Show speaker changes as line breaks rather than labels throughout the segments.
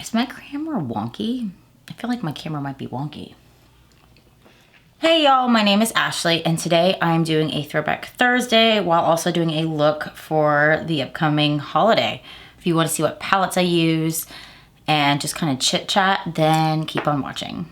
Is my camera wonky? I feel like my camera might be wonky. Hey y'all, my name is Ashley and today I'm doing a Throwback Thursday while also doing a look for the upcoming holiday. If you want to see what palettes I use and just kind of chit chat, then keep on watching.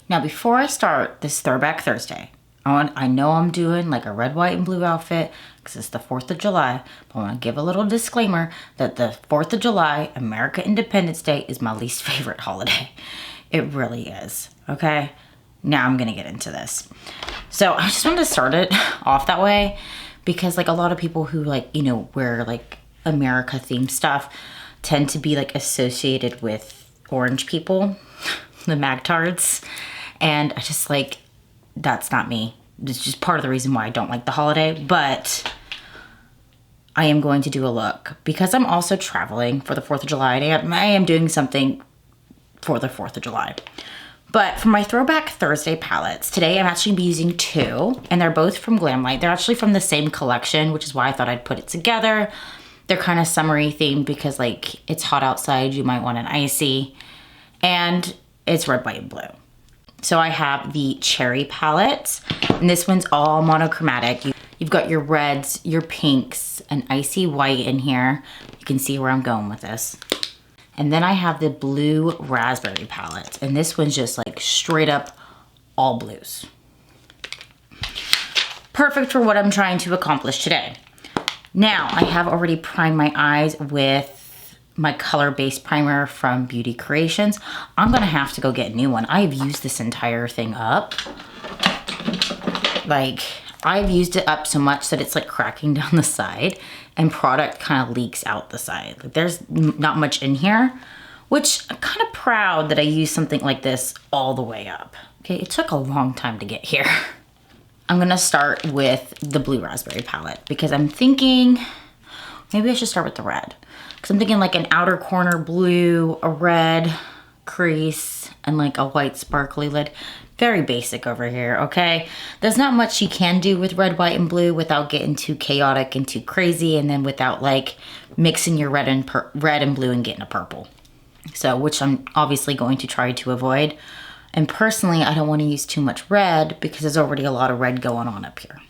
Now before I start this Throwback Thursday, I know I'm doing like a red, white, and blue outfit because it's the 4th of July, but I want to give a little disclaimer that the 4th of July, America Independence Day, is my least favorite holiday. It really is, okay? Now I'm gonna get into this. So I just wanted to start it off that way because like a lot of people who like, you know, wear like America themed stuff tend to be like associated with orange people, the Magtards. And I just like, that's not me. It's just part of the reason why I don't like the holiday, but I am going to do a look because I'm also traveling for the 4th of July and I am doing something for the 4th of July. But for my Throwback Thursday palettes, today I'm actually gonna be using two, and they're both from Glamlite. They're actually from the same collection, which is why I thought I'd put it together. They're kind of summery themed because like it's hot outside, you might want an Icee, and it's red, white, and blue. So I have the Cherry palette, and this one's all monochromatic. You've got your reds, your pinks, an icy white in here. You can see where I'm going with this. And then I have the Blue Raspberry palette, and this one's just like straight up all blues. Perfect for what I'm trying to accomplish today. Now, I have already primed my eyes with my color-based primer from Beauty Creations. I'm gonna have to go get a new one. I've used this entire thing up. Like, I've used it up so much that it's like cracking down the side and product kind of leaks out the side. Like there's not much in here, which I'm kind of proud that I used something like this all the way up. Okay, it took a long time to get here. I'm gonna start with the Blue Raspberry palette because I'm thinking, maybe I should start with the red. Because I'm thinking like an outer corner blue, a red crease, and like a white sparkly lid. Very basic over here, okay? There's not much you can do with red, white, and blue without getting too chaotic and too crazy, and then without like mixing your red and blue and getting a purple. So, which I'm obviously going to try to avoid. And personally, I don't want to use too much red because there's already a lot of red going on up here.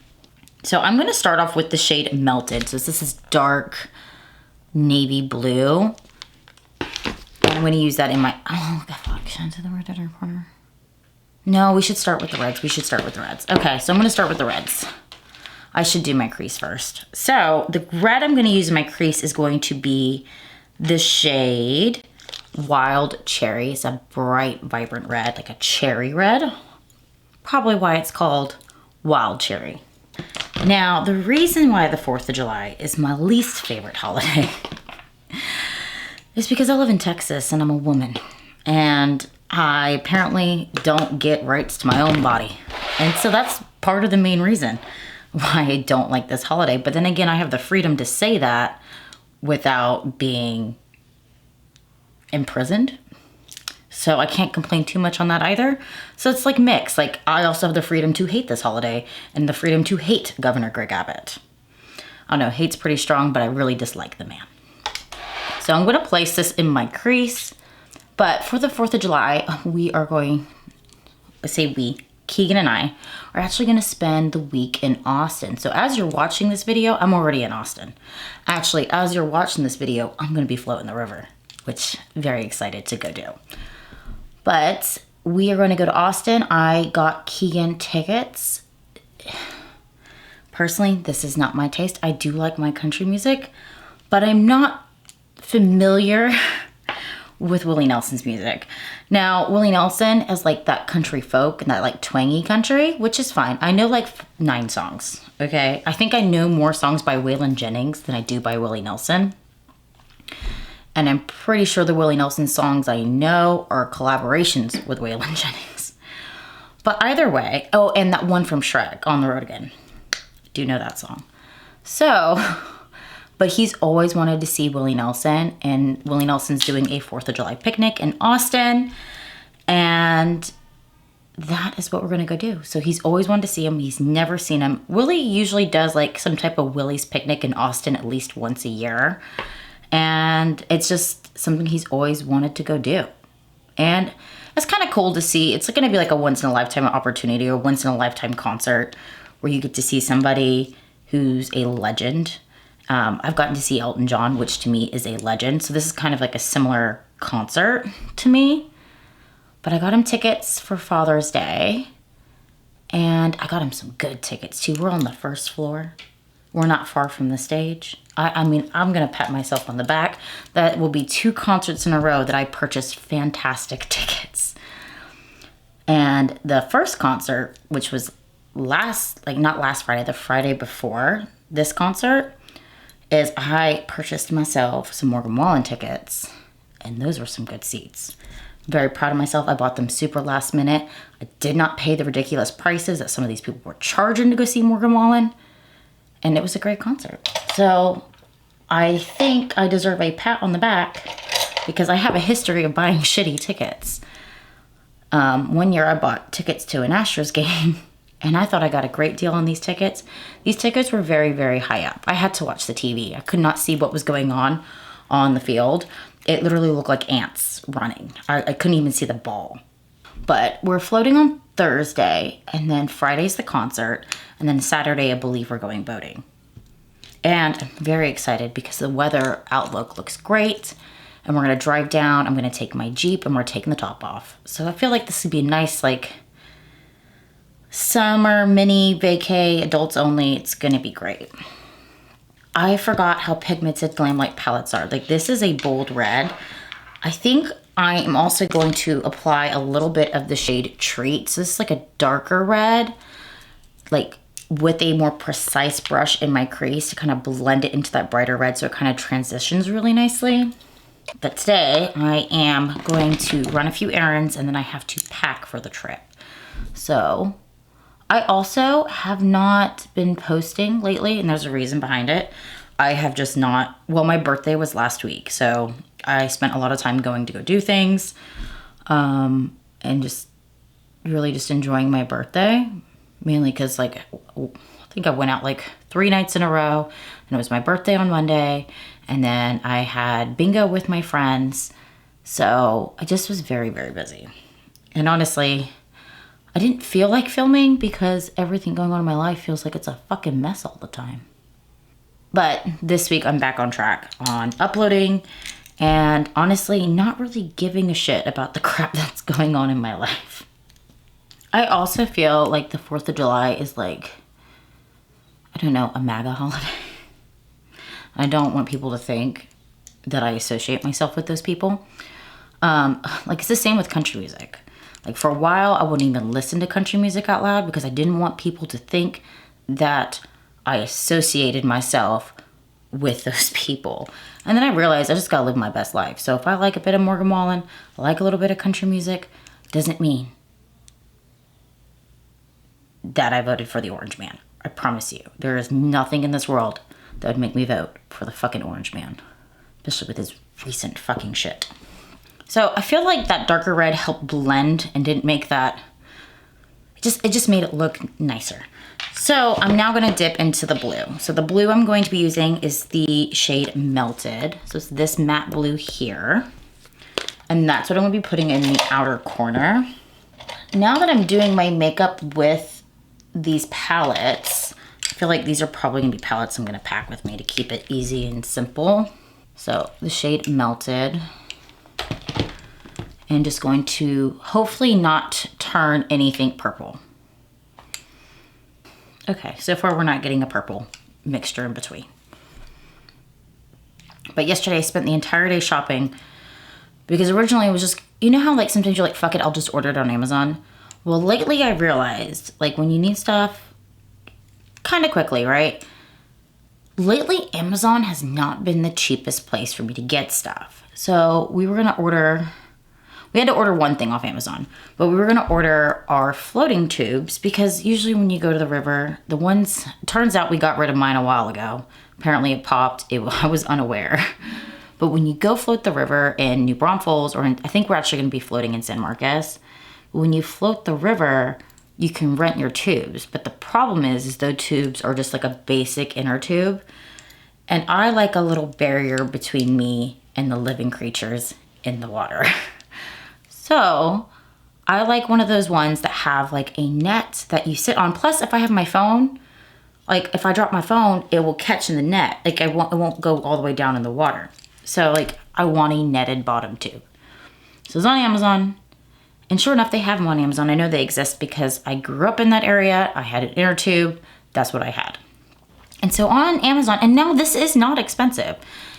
So I'm gonna start off with the shade Melted. So this is dark navy blue. And I'm gonna use that in my, oh, the fuck, should I do the red outer corner? No, we should start with the reds. We should start with the reds. Okay, so I'm gonna start with the reds. I should do my crease first. So the red I'm gonna use in my crease is going to be the shade Wild Cherry. It's a bright, vibrant red, like a cherry red. Probably why it's called Wild Cherry. Now, the reason why the 4th of July is my least favorite holiday is because I live in Texas and I'm a woman. And I apparently don't get rights to my own body. And so that's part of the main reason why I don't like this holiday. But then again, I have the freedom to say that without being imprisoned. So I can't complain too much on that either. So it's like mixed. Like I also have the freedom to hate this holiday and the freedom to hate Governor Greg Abbott. I don't know, hate's pretty strong, but I really dislike the man. So I'm gonna place this in my crease. But for the 4th of July, we are going, let's say we, Keegan and I, are actually gonna spend the week in Austin. So as you're watching this video, I'm already in Austin. Actually, as you're watching this video, I'm gonna be floating the river, which I'm very excited to go do. But we are gonna go to Austin. I got Keegan tickets. Personally, this is not my taste. I do like my country music, but I'm not familiar with Willie Nelson's music. Now, Willie Nelson is like that country folk and that like twangy country, which is fine. I know like 9 songs, okay? I think I know more songs by Waylon Jennings than I do by Willie Nelson. And I'm pretty sure the Willie Nelson songs I know are collaborations with Waylon Jennings. But either way, oh, and that one from Shrek, On the Road Again. I do know that song. So, but he's always wanted to see Willie Nelson, and Willie Nelson's doing a 4th of July picnic in Austin, and that is what we're gonna go do. So he's always wanted to see him. He's never seen him. Willie usually does like some type of Willie's picnic in Austin at least once a year. And it's just something he's always wanted to go do. And it's kind of cool to see. It's going to be like a once in a lifetime opportunity or once in a lifetime concert where you get to see somebody who's a legend. I've gotten to see Elton John, which to me is a legend. So this is kind of like a similar concert to me. But I got him tickets for Father's Day. And I got him some good tickets too. We're on the first floor. We're not far from the stage. I mean, I'm going to pat myself on the back. That will be 2 concerts in a row that I purchased fantastic tickets. And the first concert, which was not last Friday, the Friday before this concert, is I purchased myself some Morgan Wallen tickets. And those were some good seats. Very proud of myself. I bought them super last minute. I did not pay the ridiculous prices that some of these people were charging to go see Morgan Wallen. And it was a great concert. So I think I deserve a pat on the back because I have a history of buying shitty tickets. One year I bought tickets to an Astros game and I thought I got a great deal on these tickets. These tickets were very, very high up. I had to watch the TV. I could not see what was going on the field. It literally looked like ants running. I couldn't even see the ball. But we're floating on Thursday, and then Friday's the concert, and then Saturday, I believe we're going boating. And I'm very excited because the weather outlook looks great, and we're gonna drive down. I'm gonna take my Jeep, and we're taking the top off. So I feel like this would be a nice, like, summer mini vacay, adults only. It's gonna be great. I forgot how pigmented Glamlite palettes are. Like, this is a bold red. I think I am also going to apply a little bit of the shade Treat. So this is like a darker red, like with a more precise brush in my crease to kind of blend it into that brighter red so it kind of transitions really nicely. But today I am going to run a few errands and then I have to pack for the trip. So I also have not been posting lately, and there's a reason behind it. I have just not, well, my birthday was last week, so I spent a lot of time going to go do things, and just really just enjoying my birthday, mainly because, like, I think I went out like 3 nights in a row, and it was my birthday on Monday, and then I had bingo with my friends, so I just was very, very busy. And honestly, I didn't feel like filming because everything going on in my life feels like it's a fucking mess all the time. But this week I'm back on track on uploading and honestly not really giving a shit about the crap that's going on in my life. I also feel like the 4th of July is like, I don't know, a MAGA holiday. I don't want people to think that I associate myself with those people. Like, it's the same with country music. Like, for a while, I wouldn't even listen to country music out loud because I didn't want people to think that I associated myself with those people. And then I realized I just gotta live my best life. So if I like a bit of Morgan Wallen, I like a little bit of country music, doesn't mean that I voted for the Orange Man. I promise you. There is nothing in this world that would make me vote for the fucking Orange Man. Especially with his recent fucking shit. So I feel like that darker red helped blend and didn't make that, it just made it look nicer. So I'm now gonna dip into the blue. So the blue I'm going to be using is the shade Melted. So it's this matte blue here. And that's what I'm gonna be putting in the outer corner. Now that I'm doing my makeup with these palettes, I feel like these are probably gonna be palettes I'm gonna pack with me to keep it easy and simple. So the shade Melted. And just going to hopefully not turn anything purple. Okay, so far we're not getting a purple mixture in between. But yesterday I spent the entire day shopping because originally it was just, you know how like sometimes you're like, fuck it, I'll just order it on Amazon. Well, lately I realized like when you need stuff kind of quickly, right? Lately Amazon has not been the cheapest place for me to get stuff. So we had to order one thing off Amazon, but we were gonna order our floating tubes because usually when you go to the river, turns out we got rid of mine a while ago. Apparently it popped, I was unaware. But when you go float the river in New Braunfels, I think we're actually gonna be floating in San Marcos, when you float the river, you can rent your tubes. But the problem is those tubes are just like a basic inner tube. And I like a little barrier between me and the living creatures in the water. So I like one of those ones that have like a net that you sit on. Plus, if I have my phone, like if I drop my phone, it will catch in the net. Like it won't go all the way down in the water. So like I want a netted bottom tube. So it's on Amazon. And sure enough, they have them on Amazon. I know they exist because I grew up in that area. I had an inner tube. That's what I had. And so on Amazon, and now this is not expensive.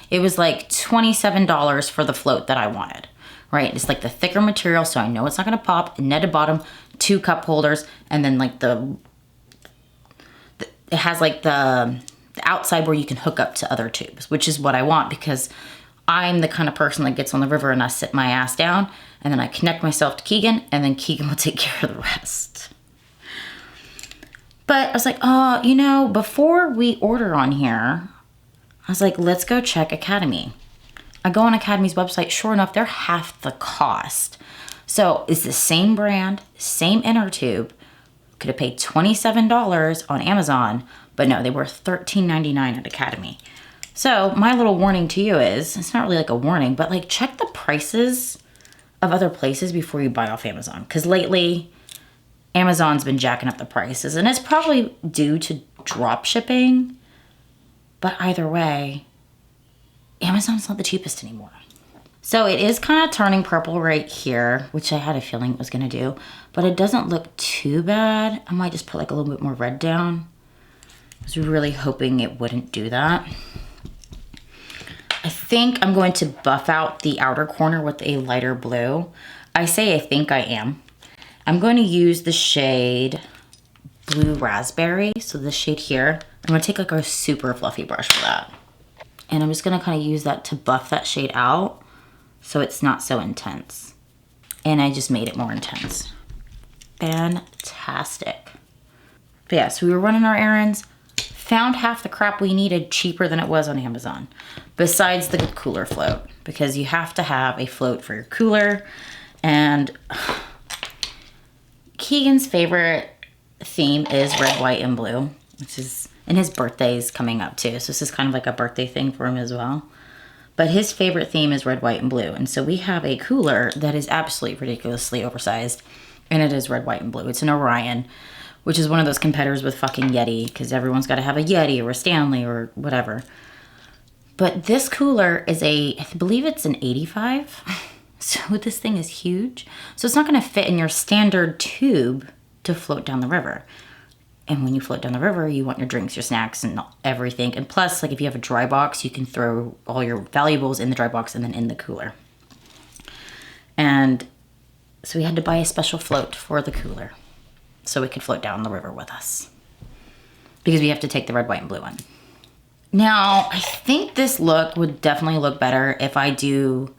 It was like $27 for the float that I wanted, right? It's like the thicker material, so I know it's not gonna pop. Netted bottom, 2 cup holders, and then like it has like the outside where you can hook up to other tubes, which is what I want because I'm the kind of person that gets on the river and I sit my ass down and then I connect myself to Keegan and then Keegan will take care of the rest. But I was like, oh, you know, before we order on here, I was like, let's go check Academy. I go on Academy's website, sure enough, they're half the cost. So it's the same brand, same inner tube. Could have paid $27 on Amazon, but no, they were $13.99 at Academy. So my little warning to you is, it's not really like a warning, but like check the prices of other places before you buy off Amazon. Because lately, Amazon's been jacking up the prices and it's probably due to drop shipping. But either way, Amazon's not the cheapest anymore. So it is kind of turning purple right here, which I had a feeling it was gonna do, but it doesn't look too bad. I might just put like a little bit more red down. I was really hoping it wouldn't do that. I think I'm going to buff out the outer corner with a lighter blue. I say I think I am. I'm going to use the shade Blue Raspberry. So this shade here, I'm gonna take like a super fluffy brush for that. And I'm just gonna kind of use that to buff that shade out so it's not so intense. And I just made it more intense. Fantastic. But yeah, so we were running our errands, found half the crap we needed cheaper than it was on Amazon, besides the cooler float, because you have to have a float for your cooler. And Keegan's favorite theme is red, white, and blue, which is, and his birthday's coming up too. So this is kind of like a birthday thing for him as well. But his favorite theme is red, white, and blue. And so we have a cooler that is absolutely ridiculously oversized. And it is red, white, and blue. It's an Orion, which is one of those competitors with fucking Yeti, because everyone's got to have a Yeti or a Stanley or whatever. But this cooler is I believe it's an 85. So this thing is huge. So it's not going to fit in your standard tube to float down the river. And when you float down the river, you want your drinks, your snacks, and everything. And plus, like if you have a dry box, you can throw all your valuables in the dry box and then in the cooler. And so we had to buy a special float for the cooler so it could float down the river with us, because we have to take the red, white, and blue one. Now, I think this look would definitely look better if I do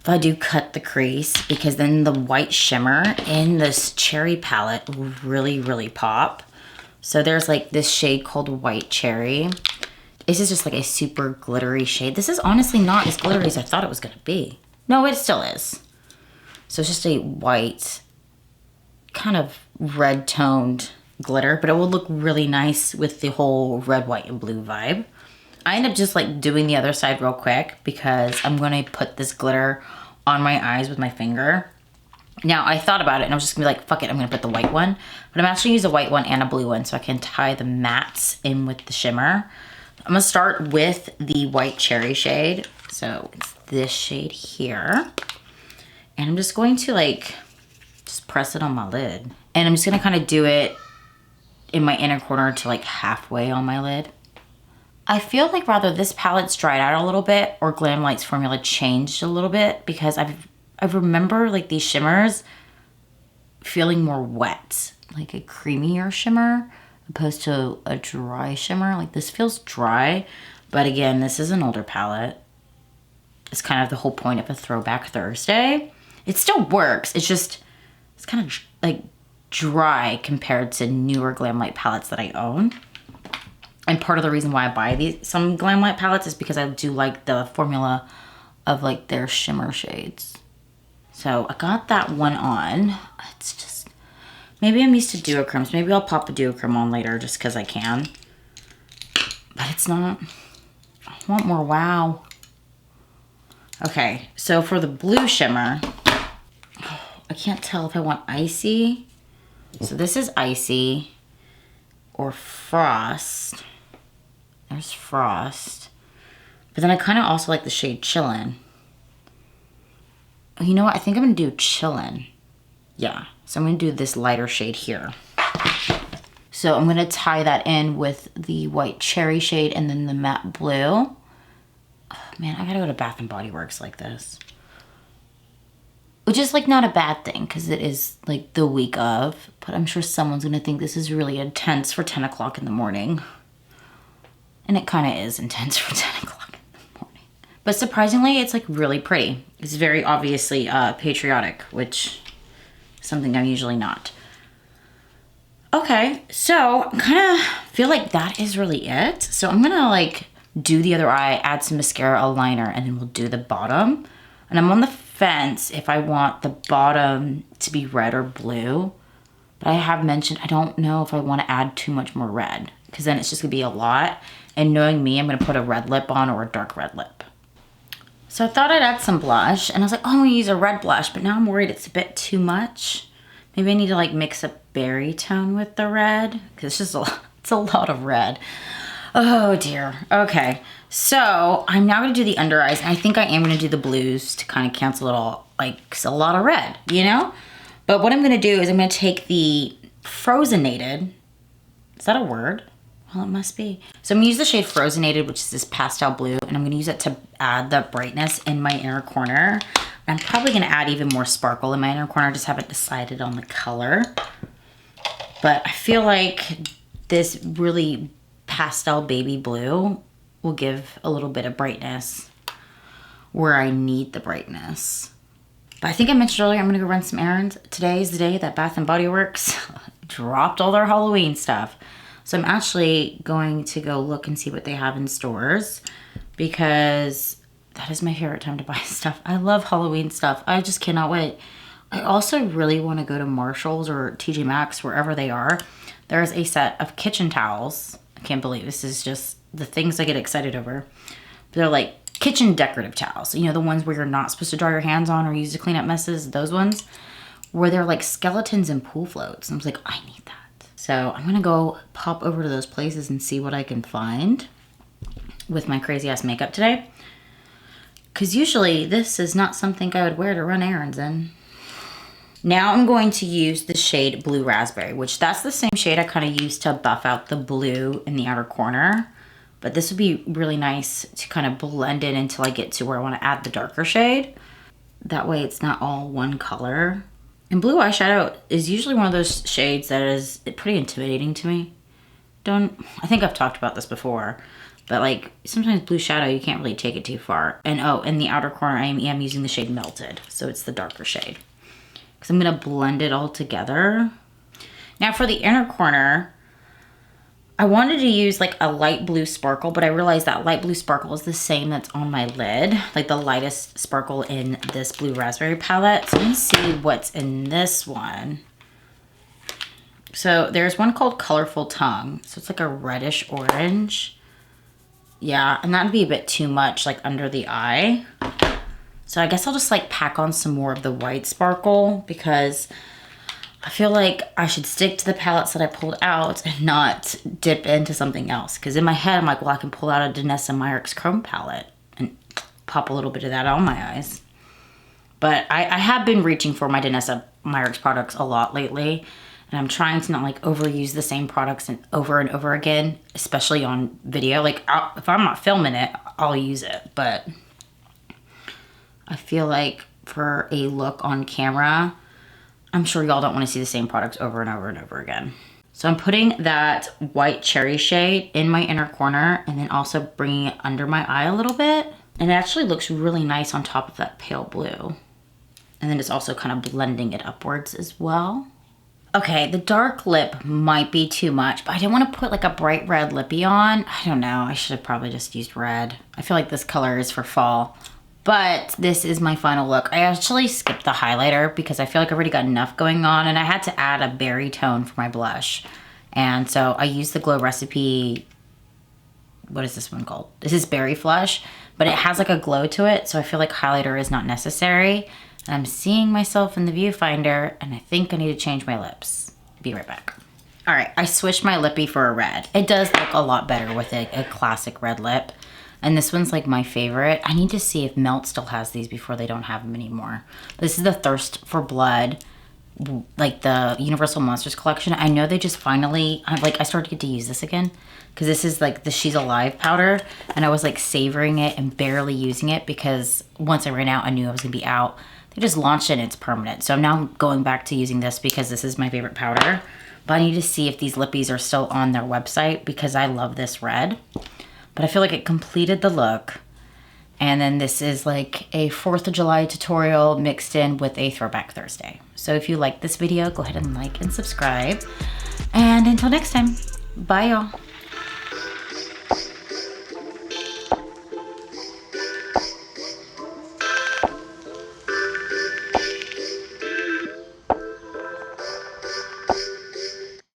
cut the crease, because then the white shimmer in this cherry palette will really, really pop. So there's like this shade called White Cherry. This is just like a super glittery shade. This is honestly not as glittery as I thought it was gonna be. No, it still is. So it's just a white, kind of red toned glitter, but it will look really nice with the whole red, white, and blue vibe. I end up just like doing the other side real quick because I'm gonna put this glitter on my eyes with my finger. Now I thought about it and I was just gonna be like, fuck it, I'm gonna put the white one. But I'm actually use a white one and a blue one so I can tie the mattes in with the shimmer. I'm gonna start with the White Cherry shade. So it's this shade here. And I'm just going to like, just press it on my lid. And I'm just gonna kind of do it in my inner corner to like halfway on my lid. I feel like rather this palette's dried out a little bit or Glamlite's formula changed a little bit, because I remember like these shimmers feeling more wet, like a creamier shimmer opposed to a dry shimmer. Like this feels dry, but again, this is an older palette. It's kind of the whole point of a Throwback Thursday. It still works. It's just, it's kind of like dry compared to newer Glamlite palettes that I own. And part of the reason why I buy some Glamlite palettes is because I do like the formula of like their shimmer shades. So I got that one on. It's just, maybe I'm used to duochromes. Maybe I'll pop a duochrome on later just because I can. But it's not I want more wow. Okay, so for the blue shimmer, I can't tell if I want Icee. So this is Icee or Frost. There's Frost. But then I kind of also like the shade Chillin'. You know what? I think I'm going to do Chillin'. Yeah. So I'm going to do this lighter shade here. So I'm going to tie that in with the white cherry shade and then the matte blue. Oh, man, I got to go to Bath & Body Works like this. Which is like not a bad thing because it is like the week of. But I'm sure someone's going to think this is really intense for 10 o'clock in the morning. And it kind of is intense for 10 o'clock in the morning. But surprisingly, it's like really pretty. It's very obviously patriotic, which is something I'm usually not. Okay, so I kind of feel like that is really it. So I'm going to like do the other eye, add some mascara, a liner, and then we'll do the bottom. And I'm on the fence if I want the bottom to be red or blue. But I have mentioned I don't know if I want to add too much more red because then it's just going to be a lot. And knowing me, I'm going to put a red lip on or a dark red lip. So I thought I'd add some blush. And I was like, oh, I'm going to use a red blush. But now I'm worried it's a bit too much. Maybe I need to like mix a berry tone with the red. Because it's a lot of red. Oh dear. Okay. So I'm now going to do the under eyes. And I think I am going to do the blues to kind of cancel it all. Like, it's a lot of red, you know? But what I'm going to do is I'm going to take the Frozenated. Is that a word? Well, it must be. So I'm going to use the shade Frozenated, which is this pastel blue. And I'm going to use it to add the brightness in my inner corner. I'm probably going to add even more sparkle in my inner corner. I just haven't decided on the color. But I feel like this really pastel baby blue will give a little bit of brightness where I need the brightness. But I think I mentioned earlier I'm going to go run some errands. Today is the day that Bath & Body Works dropped all their Halloween stuff. So I'm actually going to go look and see what they have in stores because that is my favorite time to buy stuff. I love Halloween stuff. I just cannot wait. I also really want to go to Marshall's or TJ Maxx, wherever they are. There's a set of kitchen towels. I can't believe this is just the things I get excited over. They're like kitchen decorative towels. You know, the ones where you're not supposed to dry your hands on or use to clean up messes. Those ones where they're like skeletons and pool floats. And I was like, I need that. So I'm going to go pop over to those places and see what I can find with my crazy ass makeup today. Because usually this is not something I would wear to run errands in. Now I'm going to use the shade Blue Raspberry, which that's the same shade I kind of used to buff out the blue in the outer corner. But this would be really nice to kind of blend it until I get to where I want to add the darker shade. That way it's not all one color. And blue eyeshadow is usually one of those shades that is pretty intimidating to me. I think I've talked about this before, but like sometimes blue shadow, you can't really take it too far. And oh, in the outer corner, I am using the shade Melted. So it's the darker shade. Because I'm going to blend it all together. Now for the inner corner, I wanted to use like a light blue sparkle, but I realized that light blue sparkle is the same that's on my lid. Like the lightest sparkle in this Blue Raspberry palette. So let me see what's in this one. So there's one called Colorful Tongue. So it's like a reddish orange. Yeah, and that'd be a bit too much like under the eye. So I guess I'll just like pack on some more of the white sparkle because I feel like I should stick to the palettes that I pulled out and not dip into something else. Because in my head, I'm like, well, I can pull out a Dansessa Myricks Chrome palette and pop a little bit of that on my eyes. But I have been reaching for my Dansessa Myricks products a lot lately. And I'm trying to not like overuse the same products and over again, especially on video. Like if I'm not filming it, I'll use it. But I feel like for a look on camera, I'm sure y'all don't want to see the same products over and over and over again. So I'm putting that white cherry shade in my inner corner and then also bringing it under my eye a little bit. And it actually looks really nice on top of that pale blue. And then it's also kind of blending it upwards as well. Okay, the dark lip might be too much, but I didn't want to put like a bright red lippy on. I don't know, I should have probably just used red. I feel like this color is for fall. But this is my final look. I actually skipped the highlighter because I feel like I already got enough going on and I had to add a berry tone for my blush. And so I used the Glow Recipe what is this one called? This is Berry Flush, but it has like a glow to it. So I feel like highlighter is not necessary. And I'm seeing myself in the viewfinder and I think I need to change my lips. Be right back. All right, I switched my lippy for a red. It does look a lot better with a classic red lip. And this one's like my favorite. I need to see if Melt still has these before they don't have them anymore. This is the Thirst for Blood, like the Universal Monsters collection. I know they just finally, I started to get to use this again because this is like the She's Alive powder. And I was like savoring it and barely using it because once I ran out, I knew I was gonna be out. They just launched it and it's permanent. So I'm now going back to using this because this is my favorite powder. But I need to see if these lippies are still on their website because I love this red. But I feel like it completed the look. And then this is like a 4th of July tutorial mixed in with a Throwback Thursday. So if you like this video, go ahead and like and subscribe. And until next time, bye y'all.